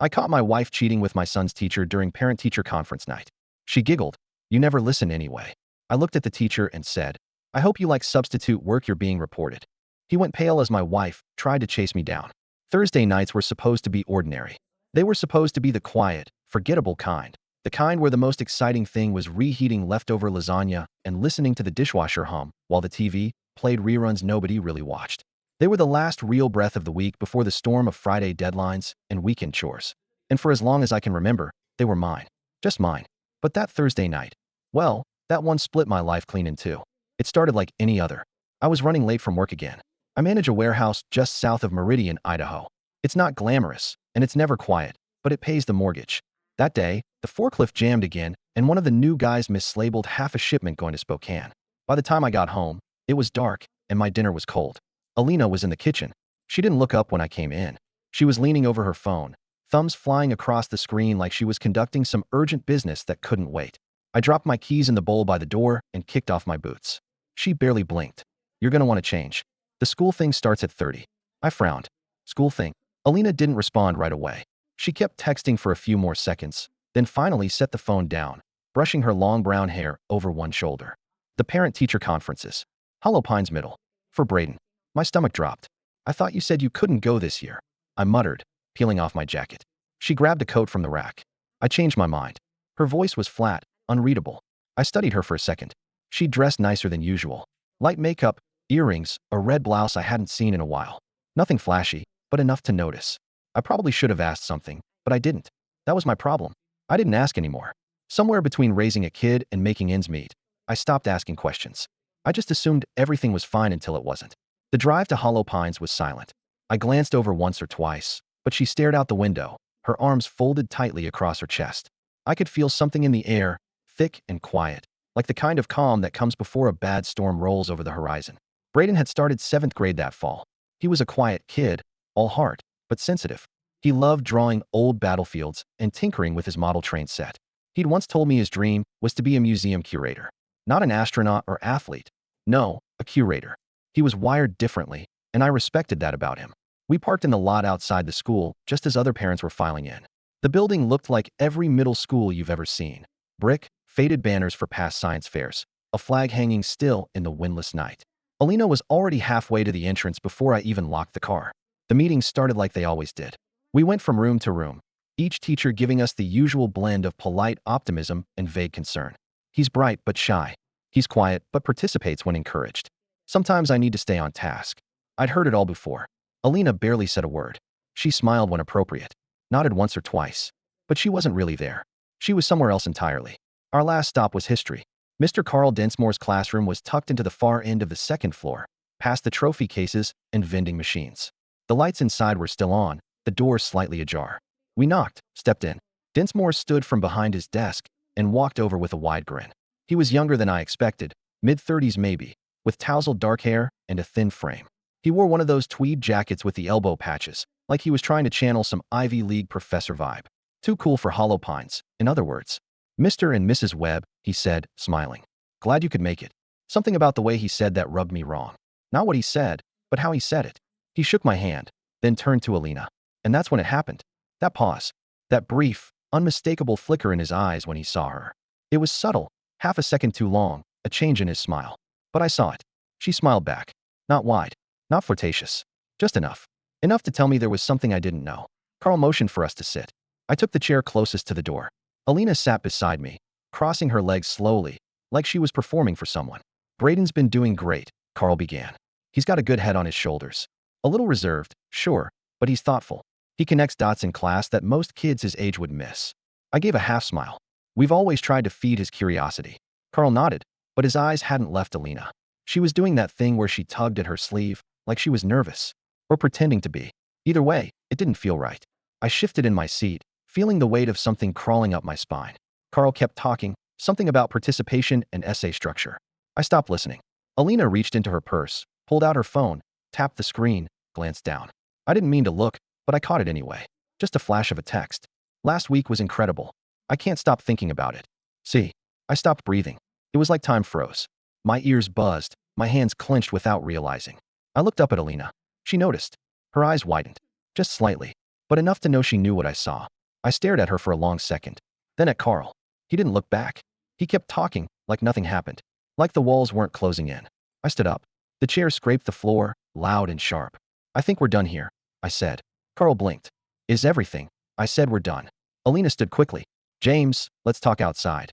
I caught my wife cheating with my son's teacher during parent-teacher conference night. She giggled. You never listen anyway. I looked at the teacher and said, I hope you like substitute work you're being reported. He went pale as my wife tried to chase me down. Thursday nights were supposed to be ordinary. They were supposed to be the quiet, forgettable kind. The kind where the most exciting thing was reheating leftover lasagna and listening to the dishwasher hum while the TV played reruns nobody really watched. They were the last real breath of the week before the storm of Friday deadlines and weekend chores. And for as long as I can remember, they were mine. Just mine. But that Thursday night, well, that one split my life clean in two. It started like any other. I was running late from work again. I manage a warehouse just south of Meridian, Idaho. It's not glamorous, and it's never quiet, but it pays the mortgage. That day, the forklift jammed again, and one of the new guys mislabeled half a shipment going to Spokane. By the time I got home, it was dark, and my dinner was cold. Alina was in the kitchen. She didn't look up when I came in. She was leaning over her phone, thumbs flying across the screen like she was conducting some urgent business that couldn't wait. I dropped my keys in the bowl by the door and kicked off my boots. She barely blinked. You're gonna want to change. The school thing starts at 30. I frowned. School thing? Alina didn't respond right away. She kept texting for a few more seconds, then finally set the phone down, brushing her long brown hair over one shoulder. The parent-teacher conferences. Hollow Pines Middle. For Braden. My stomach dropped. I thought you said you couldn't go this year. I muttered, peeling off my jacket. She grabbed a coat from the rack. I changed my mind. Her voice was flat, unreadable. I studied her for a second. She dressed nicer than usual. Light makeup, earrings, a red blouse I hadn't seen in a while. Nothing flashy, but enough to notice. I probably should have asked something, but I didn't. That was my problem. I didn't ask anymore. Somewhere between raising a kid and making ends meet, I stopped asking questions. I just assumed everything was fine until it wasn't. The drive to Hollow Pines was silent. I glanced over once or twice, but she stared out the window, her arms folded tightly across her chest. I could feel something in the air, thick and quiet, like the kind of calm that comes before a bad storm rolls over the horizon. Braden had started 7th grade that fall. He was a quiet kid, all heart, but sensitive. He loved drawing old battlefields and tinkering with his model train set. He'd once told me his dream was to be a museum curator. Not an astronaut or athlete. No, a curator. He was wired differently, and I respected that about him. We parked in the lot outside the school just as other parents were filing in. The building looked like every middle school you've ever seen. Brick, faded banners for past science fairs, a flag hanging still in the windless night. Alina was already halfway to the entrance before I even locked the car. The meetings started like they always did. We went from room to room, each teacher giving us the usual blend of polite optimism and vague concern. He's bright but shy. He's quiet but participates when encouraged. Sometimes I need to stay on task. I'd heard it all before. Alina barely said a word. She smiled when appropriate, nodded once or twice. But she wasn't really there. She was somewhere else entirely. Our last stop was history. Mr. Carl Densmore's classroom was tucked into the far end of the second floor, past the trophy cases and vending machines. The lights inside were still on, the door slightly ajar. We knocked, stepped in. Densmore stood from behind his desk and walked over with a wide grin. He was younger than I expected, mid-30s maybe, with tousled dark hair and a thin frame. He wore one of those tweed jackets with the elbow patches, like he was trying to channel some Ivy League professor vibe. Too cool for Hollow Pines, in other words. Mr. and Mrs. Webb, he said, smiling. Glad you could make it. Something about the way he said that rubbed me wrong. Not what he said, but how he said it. He shook my hand, then turned to Alina. And that's when it happened. That pause. That brief, unmistakable flicker in his eyes when he saw her. It was subtle, half a second too long, a change in his smile. But I saw it. She smiled back. Not wide. Not flirtatious. Just enough. Enough to tell me there was something I didn't know. Carl motioned for us to sit. I took the chair closest to the door. Alina sat beside me, crossing her legs slowly, like she was performing for someone. Braden's been doing great, Carl began. He's got a good head on his shoulders. A little reserved, sure, but he's thoughtful. He connects dots in class that most kids his age would miss. I gave a half smile. We've always tried to feed his curiosity. Carl nodded, but his eyes hadn't left Alina. She was doing that thing where she tugged at her sleeve, like she was nervous, or pretending to be. Either way, it didn't feel right. I shifted in my seat, feeling the weight of something crawling up my spine. Carl kept talking, something about participation and essay structure. I stopped listening. Alina reached into her purse, pulled out her phone, tapped the screen, glanced down. I didn't mean to look, but I caught it anyway. Just a flash of a text. Last week was incredible. I can't stop thinking about it. See, I stopped breathing. It was like time froze. My ears buzzed, my hands clenched without realizing. I looked up at Alina. She noticed. Her eyes widened. Just slightly. but enough to know she knew what I saw. I stared at her for a long second, then at Carl. He didn't look back. He kept talking, like nothing happened, like the walls weren't closing in. I stood up. The chair scraped the floor, loud and sharp. I think we're done here, I said. Carl blinked. Is everything? I said we're done. Alina stood quickly. James, let's talk outside.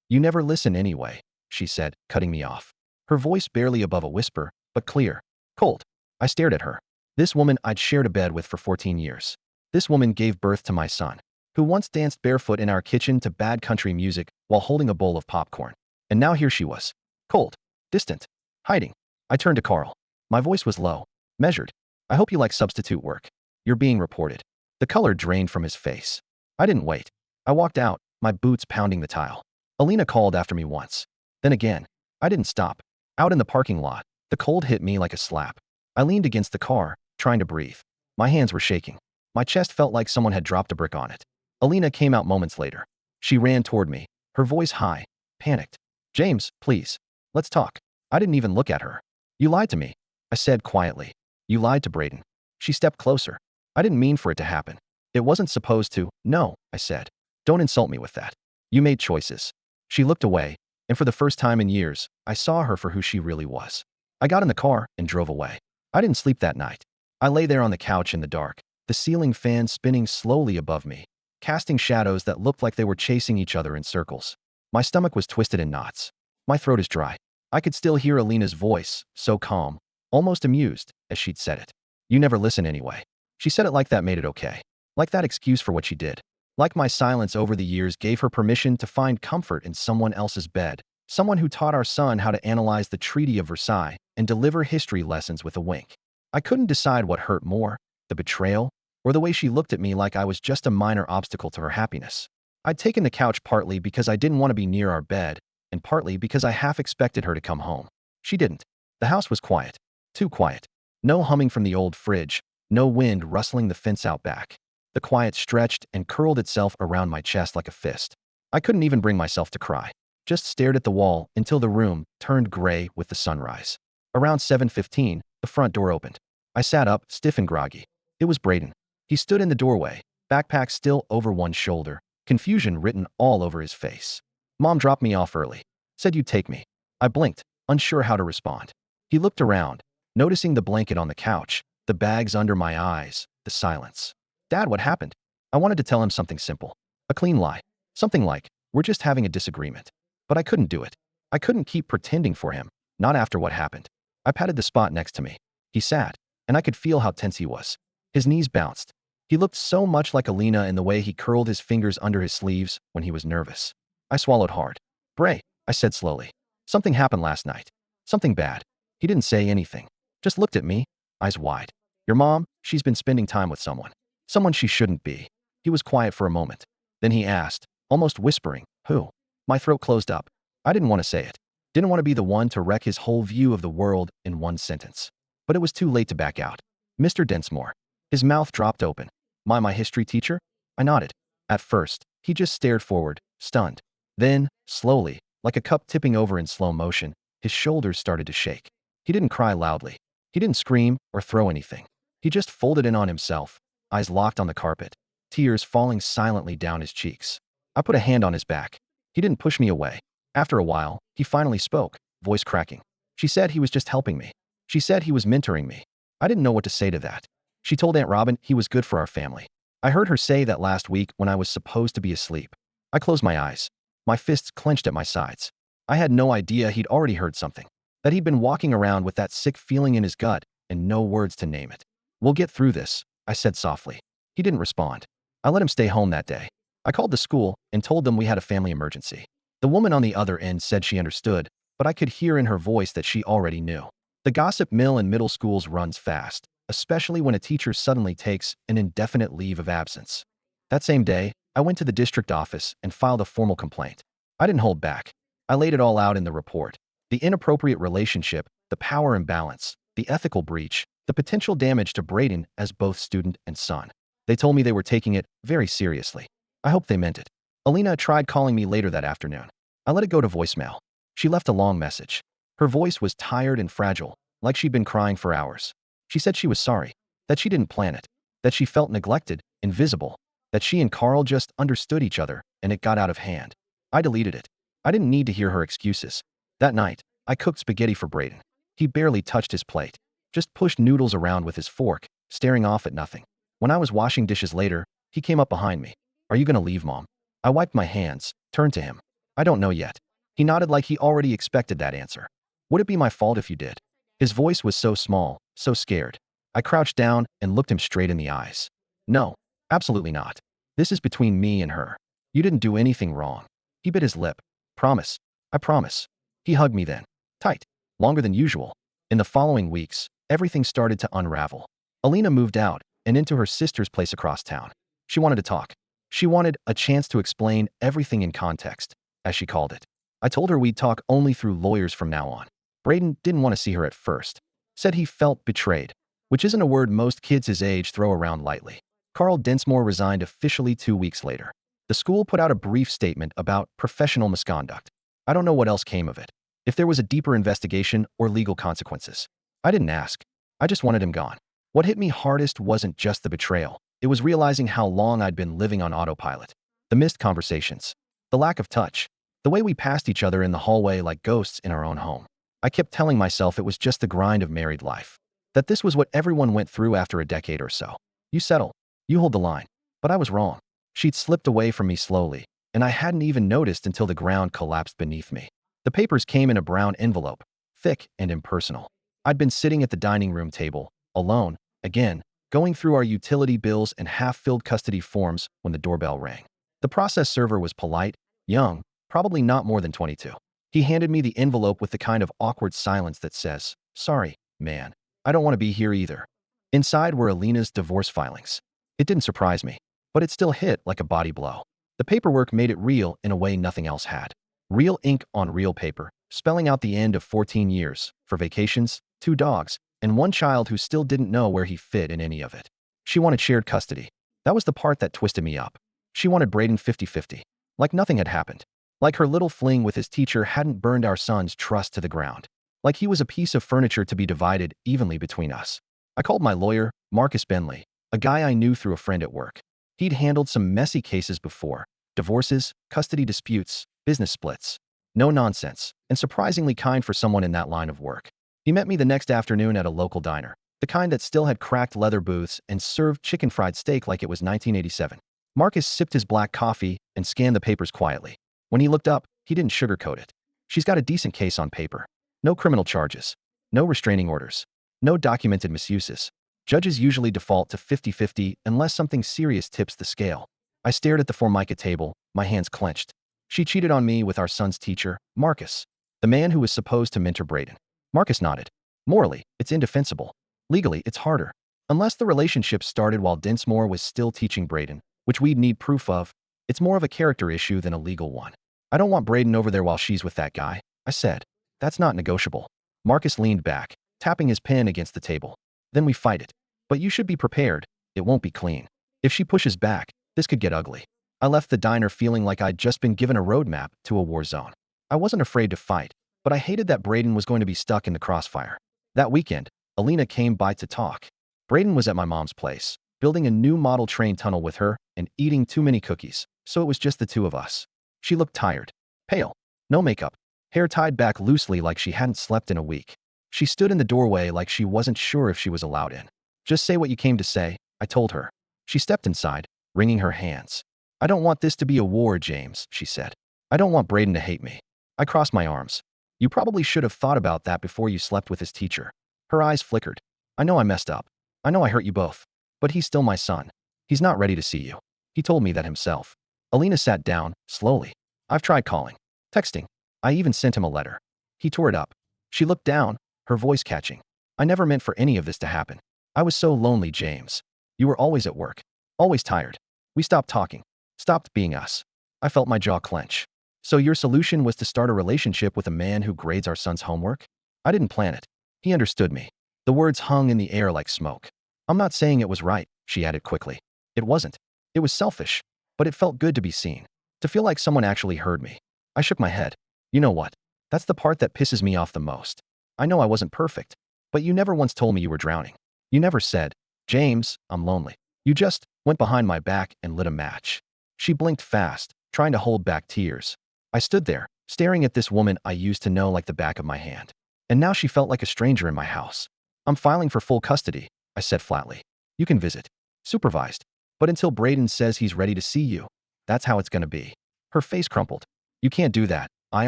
You never listen anyway, she said, cutting me off. Her voice barely above a whisper, but clear. Cold. I stared at her. This woman I'd shared a bed with for 14 years. This woman gave birth to my son, who once danced barefoot in our kitchen to bad country music while holding a bowl of popcorn. And now here she was. Cold. Distant. Hiding. I turned to Carl. My voice was low. Measured. I hope you like substitute work. You're being reported. The color drained from his face. I didn't wait. I walked out, my boots pounding the tile. Alina called after me once. Then again. I didn't stop. Out in the parking lot, the cold hit me like a slap. I leaned against the car, trying to breathe. My hands were shaking. My chest felt like someone had dropped a brick on it. Alina came out moments later. She ran toward me, her voice high, panicked. James, please. Let's talk. I didn't even look at her. You lied to me, I said quietly. You lied to Brayden. She stepped closer. I didn't mean for it to happen. It wasn't supposed to. No, I said. Don't insult me with that. You made choices. She looked away, and for the first time in years, I saw her for who she really was. I got in the car and drove away. I didn't sleep that night. I lay there on the couch in the dark, the ceiling fan spinning slowly above me, casting shadows that looked like they were chasing each other in circles. My stomach was twisted in knots. My throat is dry. I could still hear Alina's voice, so calm, almost amused, as she'd said it. You never listen anyway. She said it like that made it okay. Like that excuse for what she did. Like my silence over the years gave her permission to find comfort in someone else's bed, someone who taught our son how to analyze the Treaty of Versailles and deliver history lessons with a wink. I couldn't decide what hurt more, the betrayal, or the way she looked at me like I was just a minor obstacle to her happiness. I'd taken the couch partly because I didn't want to be near our bed, and partly because I half expected her to come home. She didn't. The house was quiet. Too quiet. No humming from the old fridge, no wind rustling the fence out back. The quiet stretched and curled itself around my chest like a fist. I couldn't even bring myself to cry. Just stared at the wall until the room turned gray with the sunrise. Around 7:15, the front door opened. I sat up, stiff and groggy. It was Brayden. He stood in the doorway, backpack still over one shoulder, confusion written all over his face. Mom dropped me off early. Said you'd take me. I blinked, unsure how to respond. He looked around, noticing the blanket on the couch, the bags under my eyes, the silence. Dad, what happened? I wanted to tell him something simple. A clean lie. Something like, we're just having a disagreement. But I couldn't do it. I couldn't keep pretending for him, not after what happened. I patted the spot next to me. He sat, and I could feel how tense he was. His knees bounced. He looked so much like Alina in the way he curled his fingers under his sleeves when he was nervous. I swallowed hard. Bray, I said slowly. Something happened last night. Something bad. He didn't say anything. Just looked at me, eyes wide. Your mom, she's been spending time with someone. Someone she shouldn't be. He was quiet for a moment. Then he asked, almost whispering, who? My throat closed up. I didn't want to say it. Didn't want to be the one to wreck his whole view of the world in one sentence. But it was too late to back out. Mr. Densmore. His mouth dropped open. My history teacher? I nodded. At first, he just stared forward, stunned. Then, slowly, like a cup tipping over in slow motion, his shoulders started to shake. He didn't cry loudly. He didn't scream or throw anything. He just folded in on himself, eyes locked on the carpet, tears falling silently down his cheeks. I put a hand on his back. He didn't push me away. After a while, he finally spoke, voice cracking. She said he was just helping me. She said he was mentoring me. I didn't know what to say to that. She told Aunt Robin he was good for our family. I heard her say that last week when I was supposed to be asleep. I closed my eyes. My fists clenched at my sides. I had no idea he'd already heard something. That he'd been walking around with that sick feeling in his gut and no words to name it. We'll get through this, I said softly. He didn't respond. I let him stay home that day. I called the school and told them we had a family emergency. The woman on the other end said she understood, but I could hear in her voice that she already knew. The gossip mill in middle schools runs fast, especially when a teacher suddenly takes an indefinite leave of absence. That same day, I went to the district office and filed a formal complaint. I didn't hold back. I laid it all out in the report. The inappropriate relationship, the power imbalance, the ethical breach, the potential damage to Brayden as both student and son. They told me they were taking it very seriously. I hope they meant it. Alina tried calling me later that afternoon. I let it go to voicemail. She left a long message. Her voice was tired and fragile, like she'd been crying for hours. She said she was sorry, that she didn't plan it, that she felt neglected, invisible, that she and Carl just understood each other, and it got out of hand. I deleted it. I didn't need to hear her excuses. That night, I cooked spaghetti for Braden. He barely touched his plate, just pushed noodles around with his fork, staring off at nothing. When I was washing dishes later, he came up behind me. Are you gonna leave, Mom? I wiped my hands, turned to him. I don't know yet. He nodded like he already expected that answer. Would it be my fault if you did? His voice was so small, so scared. I crouched down and looked him straight in the eyes. No, absolutely not. This is between me and her. You didn't do anything wrong. He bit his lip. Promise. I promise. He hugged me then. Tight. Longer than usual. In the following weeks, everything started to unravel. Alina moved out and into her sister's place across town. She wanted to talk. She wanted a chance to explain everything in context, as she called it. I told her we'd talk only through lawyers from now on. Braden didn't want to see her at first. Said he felt betrayed, which isn't a word most kids his age throw around lightly. Carl Densmore resigned officially 2 weeks later. The school put out a brief statement about professional misconduct. I don't know what else came of it. If there was a deeper investigation or legal consequences. I didn't ask. I just wanted him gone. What hit me hardest wasn't just the betrayal. It was realizing how long I'd been living on autopilot. The missed conversations. The lack of touch. The way we passed each other in the hallway like ghosts in our own home. I kept telling myself it was just the grind of married life. That this was what everyone went through after a decade or so. You settle. You hold the line. But I was wrong. She'd slipped away from me slowly, and I hadn't even noticed until the ground collapsed beneath me. The papers came in a brown envelope, thick and impersonal. I'd been sitting at the dining room table, alone, again, going through our utility bills and half-filled custody forms when the doorbell rang. The process server was polite, young, probably not more than 22. He handed me the envelope with the kind of awkward silence that says, "Sorry, man, I don't want to be here either." Inside were Alina's divorce filings. It didn't surprise me, but it still hit like a body blow. The paperwork made it real in a way nothing else had. Real ink on real paper, spelling out the end of 14 years, for vacations, 2 dogs, and 1 child who still didn't know where he fit in any of it. She wanted shared custody. That was the part that twisted me up. She wanted Braden 50-50. Like nothing had happened. Like her little fling with his teacher hadn't burned our son's trust to the ground. Like he was a piece of furniture to be divided evenly between us. I called my lawyer, Marcus Bentley, a guy I knew through a friend at work. He'd handled some messy cases before. Divorces, custody disputes, business splits. No nonsense, and surprisingly kind for someone in that line of work. He met me the next afternoon at a local diner, the kind that still had cracked leather booths and served chicken fried steak like it was 1987. Marcus sipped his black coffee and scanned the papers quietly. When he looked up, he didn't sugarcoat it. She's got a decent case on paper. No criminal charges. No restraining orders. No documented misuses. Judges usually default to 50-50 unless something serious tips the scale. I stared at the Formica table, my hands clenched. She cheated on me with our son's teacher, Marcus, the man who was supposed to mentor Braden. Marcus nodded. Morally, it's indefensible. Legally, it's harder. Unless the relationship started while Densmore was still teaching Braden, which we'd need proof of, it's more of a character issue than a legal one. I don't want Braden over there while she's with that guy, I said. That's not negotiable. Marcus leaned back, tapping his pen against the table. Then we fight it. But you should be prepared. It won't be clean. If she pushes back, this could get ugly. I left the diner feeling like I'd just been given a roadmap to a war zone. I wasn't afraid to fight, but I hated that Braden was going to be stuck in the crossfire. That weekend, Alina came by to talk. Braden was at my mom's place, building a new model train tunnel with her and eating too many cookies, so it was just the 2 of us. She looked tired, pale, no makeup, hair tied back loosely like she hadn't slept in a week. She stood in the doorway like she wasn't sure if she was allowed in. Just say what you came to say, I told her. She stepped inside, wringing her hands. I don't want this to be a war, James, she said. I don't want Braden to hate me. I crossed my arms. You probably should have thought about that before you slept with his teacher. Her eyes flickered. I know I messed up. I know I hurt you both. But he's still my son. He's not ready to see you. He told me that himself. Alina sat down, slowly. I've tried calling, texting. I even sent him a letter. He tore it up. She looked down, her voice catching. I never meant for any of this to happen. I was so lonely, James. You were always at work. Always tired. We stopped talking. Stopped being us. I felt my jaw clench. So your solution was to start a relationship with a man who grades our son's homework? I didn't plan it. He understood me. The words hung in the air like smoke. I'm not saying it was right, she added quickly. It wasn't. It was selfish. But it felt good to be seen. To feel like someone actually heard me. I shook my head. You know what? That's the part that pisses me off the most. I know I wasn't perfect. But you never once told me you were drowning. You never said, James, I'm lonely. You just went behind my back and lit a match. She blinked fast, trying to hold back tears. I stood there, staring at this woman I used to know like the back of my hand. And now she felt like a stranger in my house. I'm filing for full custody, I said flatly. You can visit. Supervised. But until Braden says he's ready to see you, that's how it's gonna be. Her face crumpled. You can't do that. I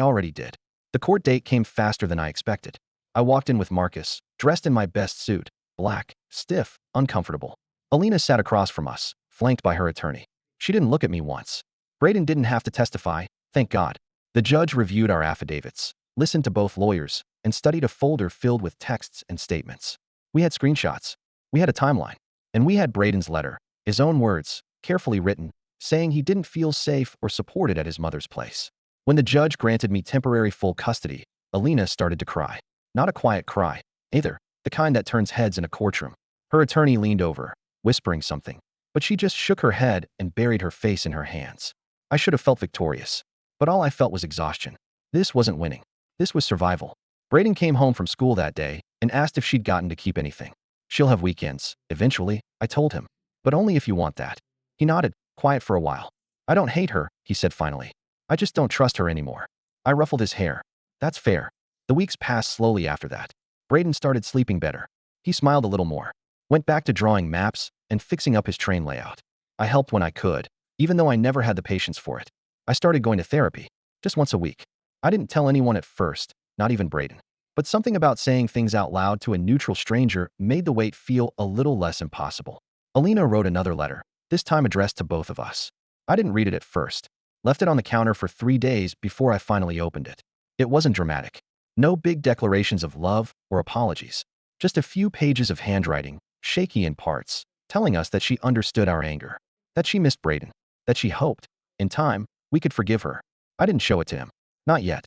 already did. The court date came faster than I expected. I walked in with Marcus, dressed in my best suit, black, stiff, uncomfortable. Alina sat across from us, flanked by her attorney. She didn't look at me once. Braden didn't have to testify, thank God. The judge reviewed our affidavits, listened to both lawyers, and studied a folder filled with texts and statements. We had screenshots. We had a timeline. And we had Braden's letter, his own words, carefully written, saying he didn't feel safe or supported at his mother's place. When the judge granted me temporary full custody, Alina started to cry. Not a quiet cry, either, the kind that turns heads in a courtroom. Her attorney leaned over, whispering something, but she just shook her head and buried her face in her hands. I should have felt victorious, but all I felt was exhaustion. This wasn't winning. This was survival. Braden came home from school that day and asked if she'd gotten to keep anything. She'll have weekends, eventually, I told him. But only if you want that. He nodded, quiet for a while. I don't hate her, he said finally. I just don't trust her anymore. I ruffled his hair. That's fair. The weeks passed slowly after that. Braden started sleeping better. He smiled a little more. Went back to drawing maps and fixing up his train layout. I helped when I could, even though I never had the patience for it. I started going to therapy, just once a week. I didn't tell anyone at first, not even Braden. But something about saying things out loud to a neutral stranger made the wait feel a little less impossible. Alina wrote another letter, this time addressed to both of us. I didn't read it at first. Left it on the counter for 3 days before I finally opened it. It wasn't dramatic. No big declarations of love or apologies. Just a few pages of handwriting, shaky in parts, telling us that she understood our anger. That she missed Braden. That she hoped, in time, we could forgive her. I didn't show it to him. Not yet.